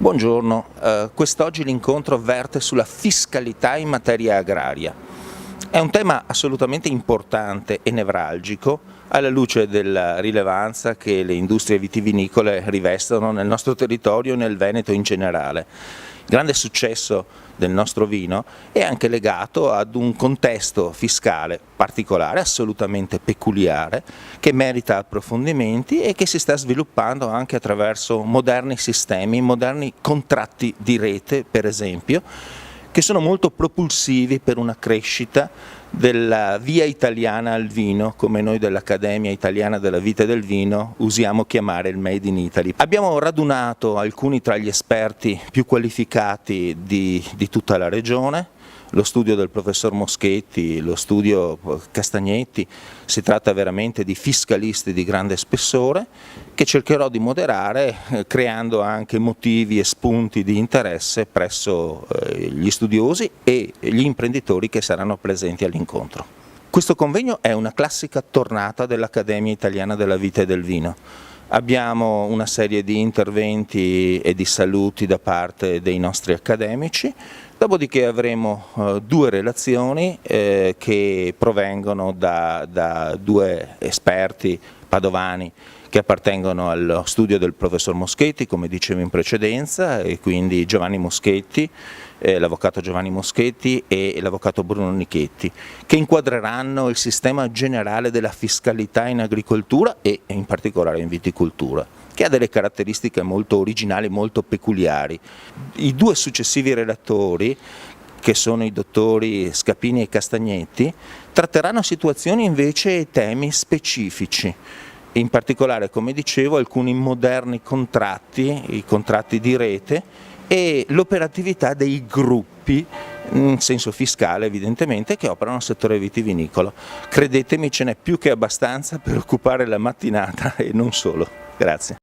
Buongiorno, quest'oggi l'incontro verte sulla fiscalità in materia agraria. È un tema assolutamente importante e nevralgico alla luce della rilevanza che le industrie vitivinicole rivestono nel nostro territorio e nel Veneto in generale. Il grande successo del nostro vino è anche legato ad un contesto fiscale particolare, assolutamente peculiare, che merita approfondimenti e che si sta sviluppando anche attraverso moderni sistemi, moderni contratti di rete, per esempio, che sono molto propulsivi per una crescita della via italiana al vino, come noi dell'Accademia Italiana della Vite e del Vino usiamo chiamare il Made in Italy. Abbiamo radunato alcuni tra gli esperti più qualificati di tutta la regione, lo studio del professor Moschetti, lo studio Castagnetti, si tratta veramente di fiscalisti di grande spessore che cercherò di moderare creando anche motivi e spunti di interesse presso gli studiosi e gli imprenditori che saranno presenti all'incontro. Questo convegno è una classica tornata dell'Accademia Italiana della Vite e del Vino. Abbiamo una serie di interventi e di saluti da parte dei nostri accademici, dopodiché avremo due relazioni che provengono da due esperti padovani che appartengono allo studio del professor Moschetti, come dicevo in precedenza, e quindi Giovanni Moschetti, l'avvocato Giovanni Moschetti e l'avvocato Bruno Nichetti, che inquadreranno il sistema generale della fiscalità in agricoltura e in particolare in viticoltura, che ha delle caratteristiche molto originali, molto peculiari. I due successivi relatori, che sono i dottori Scapini e Castagnetti, tratteranno situazioni invece e temi specifici. In particolare, come dicevo, alcuni moderni contratti, i contratti di rete e l'operatività dei gruppi, in senso fiscale evidentemente, che operano nel settore vitivinicolo. Credetemi, ce n'è più che abbastanza per occupare la mattinata e non solo. Grazie.